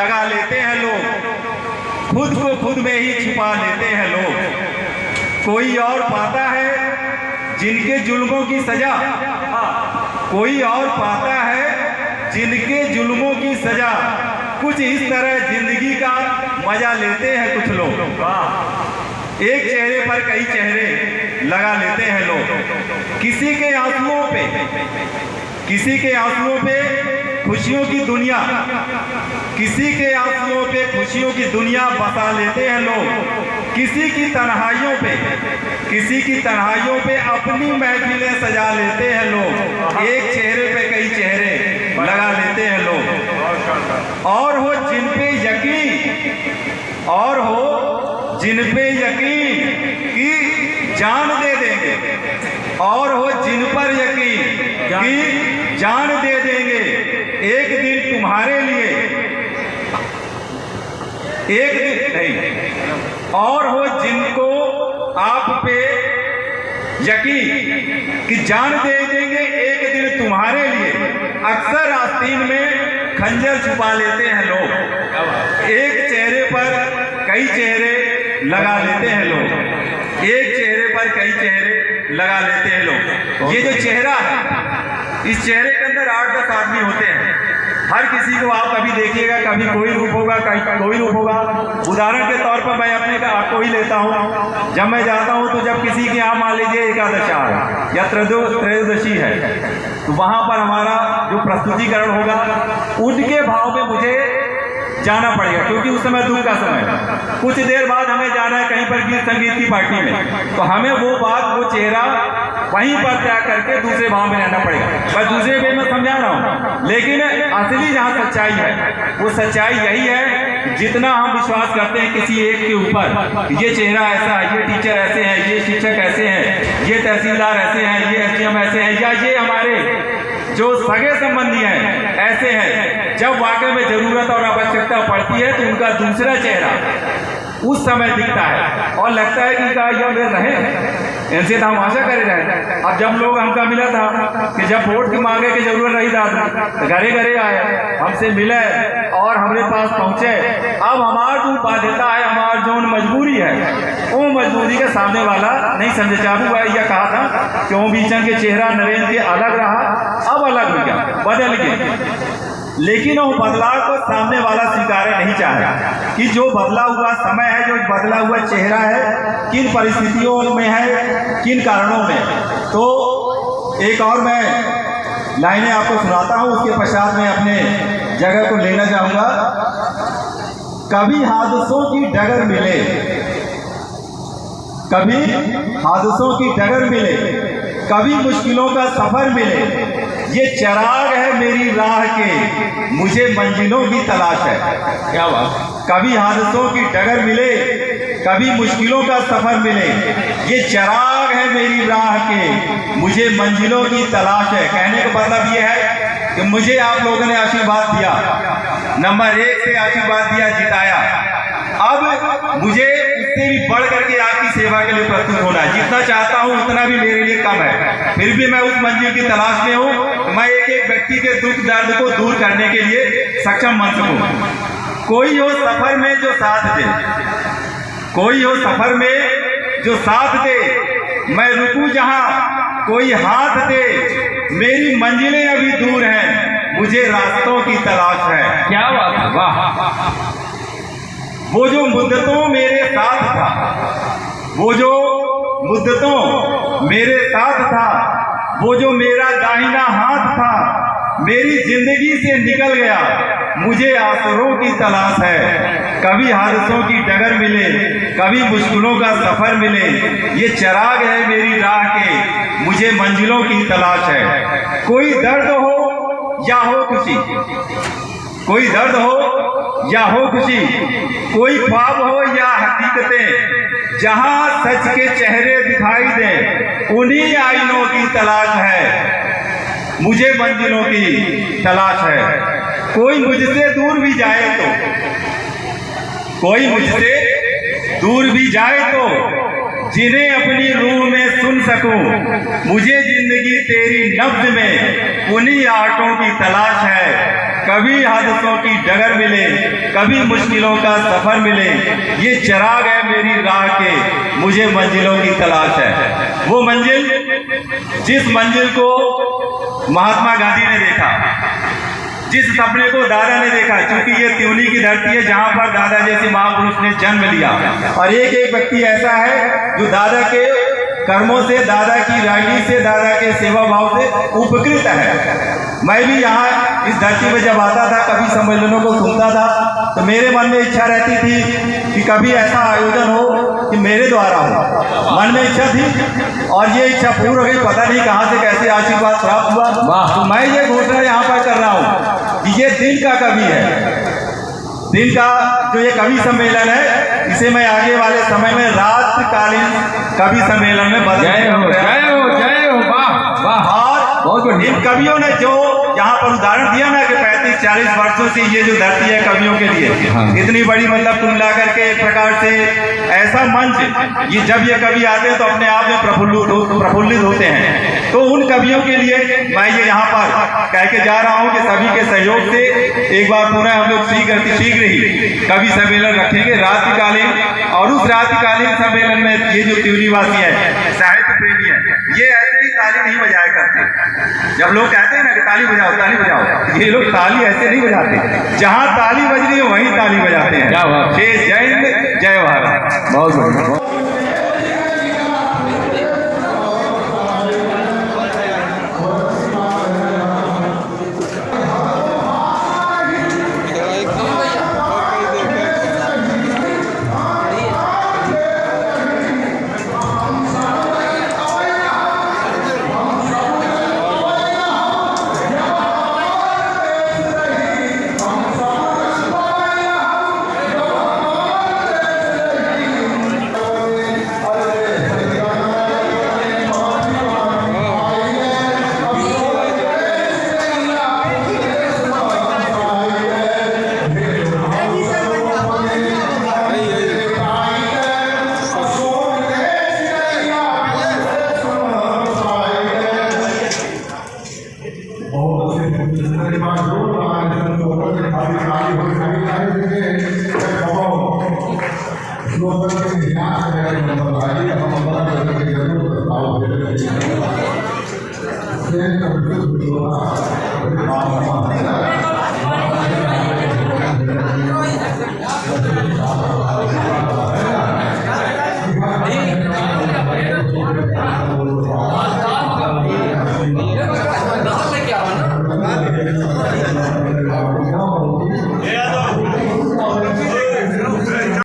लगा लेते हैं लोग, खुद को खुद में ही छुपा लेते हैं लोग। कोई और पाता है जिनके जुल्मों की सजा, कोई और पाता है जिनके जुल्मों की सजा। कुछ इस तरह जिंदगी का मजा लेते हैं कुछ लोग। एक चेहरे पर कई चेहरे लगा लेते हैं लोग। किसी के आंसुओं पे खुशियों की दुनिया, किसी के आंसुओं पे खुशियों की दुनिया बसा लेते हैं लोग। किसी की तन्हाइयों पे अपनी महफिलें सजा लेते हैं लोग। एक चेहरे पे कई चेहरे लगा लेते हैं लोग। और हो जिन पे यकीन कि जान दे देंगे, और हो जिन पर यकीन कि जान दे देंगे एक दिन तुम्हारे लिए, एक दिन नहीं। और हो जिनको आप पे यकीन कि जान दे देंगे एक दिन तुम्हारे लिए। अक्सर आस्तीन में खंजर छुपा लेते हैं लोग। एक चेहरे पर कई चेहरे लगा लेते हैं लोग। एक चेहरे पर कई चेहरे लगा लेते हैं लोग। ये जो चेहरा है, इस चेहरे के अंदर 8-10 आदमी होते हैं। हर किसी को आप कभी देखिएगा, कभी कोई रूप होगा, कभी कोई रूप होगा। उदाहरण के तौर पर मैं अपने का आपको ही लेता हूँ। जब मैं जाता हूँ तो जब किसी के यहाँ मान लीजिए एकादशा है या त्रयोदशी है, तो वहाँ पर हमारा जो प्रस्तुतिकरण होगा, उनके भाव में मुझे जाना पड़ेगा, क्योंकि उस समय दुख का समय है। कुछ देर बाद हमें जाना है कहीं पर गीत संगीत की पार्टी में, तो हमें वो बात, वो चेहरा वहीं पर त्याग करके दूसरे भाव में रहना पड़ेगा। मैं दूसरे वे में समझा रहा हूँ, लेकिन असली जहाँ सच्चाई है, वो सच्चाई यही है, जितना हम विश्वास करते हैं किसी एक के ऊपर, ये चेहरा ऐसा है, ये टीचर ऐसे हैं, ये शिक्षक ऐसे हैं, ये तहसीलदार ऐसे हैं, ये एसडीएम ऐसे हैं, या ये हमारे जो सगे संबंधी हैं ऐसे हैं, जब वाकई में जरूरत और आवश्यकता पड़ती है तो उनका दूसरा चेहरा उस समय दिखता है और लगता है कि क्या यह मेरे रहे, इनसे तो हम आशा करे रहे। अब जब लोग हमका मिला था कि जब वोट की मांगे की जरूरत रही था, तो घरे घरे आए, हमसे मिले और हमारे पास पहुंचे। अब हमारी जो बाध्यता है, हमारी जो मजबूरी है, वो मजबूरी के सामने वाला नहीं समझे। चाबू भाई यह कहा था कि ओम बीचन के चेहरा नरेंद्र के अलग रहा, अब अलग हो गया, बदल गया। लेकिन वो बदलाव को सामने वाला स्वीकार नहीं चाहे कि जो बदला हुआ समय है, जो बदला हुआ चेहरा है, किन परिस्थितियों में है, किन कारणों में। तो एक और मैं लाइनें आपको सुनाता हूँ, उसके पश्चात मैं अपने जगह को लेना चाहूँगा। कभी हादसों की डगर मिले, कभी हादसों की डगर मिले, कभी मुश्किलों का सफर मिले, ये चराग है मेरी राह के, मुझे मंजिलों की तलाश है। क्या बात। कभी हादसों की डगर मिले, कभी मुश्किलों का सफर मिले, ये चराग है मेरी राह के, मुझे मंजिलों की तलाश है। कहने का मतलब ये है कि मुझे आप लोगों ने आशीर्वाद दिया, नंबर 1 से आशीर्वाद दिया, जिताया। अब मुझे उससे भी बढ़ करके आपकी सेवा के लिए प्रस्तुत होना है। जितना चाहता हूँ उतना भी मेरे लिए कम है, फिर भी मैं उस मंजिल की तलाश में हूँ। मैं एक एक व्यक्ति के दुख दर्द को दूर करने के लिए सक्षम बन सकूँ। कोई हो सफर में जो साथ दे, कोई हो सफर में जो साथ दे, मैं रुकूं जहां कोई हाथ दे, मेरी मंजिलें अभी दूर हैं, मुझे रास्तों की तलाश है। क्या बात है, वाह। वो जो मुद्दतों मेरे साथ था, वो जो मुद्दतों मेरे साथ था, वो जो मेरा दाहिना हाथ था, मेरी जिंदगी से निकल गया, मुझे आसरों की तलाश है। कभी हादसों की डगर मिले, कभी मुश्किलों का सफर मिले, ये चराग है मेरी राह के, मुझे मंजिलों की तलाश है। कोई दर्द हो या हो खुशी, कोई दर्द हो या हो खुशी, कोई ख्वाब हो या हकीकतें, जहां सच के चेहरे दिखाई दे, उन्हीं आईनों की तलाश है, मुझे मंजिलों की तलाश है। कोई मुझसे दूर भी जाए तो, कोई मुझसे दूर भी जाए तो, जिन्हें अपनी रूह में सुन सकूं, मुझे जिंदगी तेरी नब्ज में उन्हीं आटों की तलाश है। कभी हादसों की डगर मिले, कभी मुश्किलों का सफर मिले, ये चिराग है मेरी राह के, मुझे मंजिलों की तलाश है। वो मंजिल, जिस मंजिल को महात्मा गांधी ने देखा, जिस सपने को दादा ने देखा, क्योंकि ये त्यूनी की धरती है जहां पर दादा जैसे महापुरुष ने जन्म लिया, और एक एक व्यक्ति ऐसा है जो दादा के कर्मों से, दादा की राजनीति से, दादा के सेवा भाव से उपकृत है। मैं भी यहाँ इस धरती पर जब आता था, कभी सम्मेलनों को सुनता था, तो मेरे मन में इच्छा रहती थी कि कभी ऐसा आयोजन हो कि मेरे द्वारा हो। मन में इच्छा थी और ये इच्छा पूर्ण हो गई। पता नहीं कहाँ से कैसे आशीर्वाद प्राप्त हुआ। तो मैं ये घोषणा यहाँ पर कर रहा हूँ कि ये दिन का कवि है, दिन का जो ये कवि सम्मेलन है, इसे मैं आगे वाले समय में रात्रिकालीन कवि सम्मेलन में बदल। जय हो, जय हो, जय हो, वाह वाह। और इन कवियों ने जो यहाँ पर उदाहरण दिया ना कि 35-40 वर्षों से ये जो धरती है कवियों के लिए, इतनी बड़ी मतलब कुल मिला करके एक प्रकार से ऐसा मंच, ये जब ये कवि आते हैं तो अपने आप में प्रफुल्लित होते हैं। तो उन कवियों के लिए मैं ये यहाँ पर कह के जा रहा हूँ कि सभी के सहयोग से एक बार पुनः हम लोग शीघ्र ही कवि सम्मेलन रखेंगे रात्रिकालीन। और उस रात्रिकालीन सम्मेलन में ये जो त्यूनीवासी है, साहित्य प्रेमी है, ये ऐसे ही ताली नहीं बजाया करते। जब लोग कहते हैं ना कि ताली बजाओ, ताली बजाओ, ये लोग ताली ऐसे नहीं बजाते। जहां ताली बज रही है वहीं ताली बजाते हैं। जय हिंद, जय भारत। बहुत बढ़िया।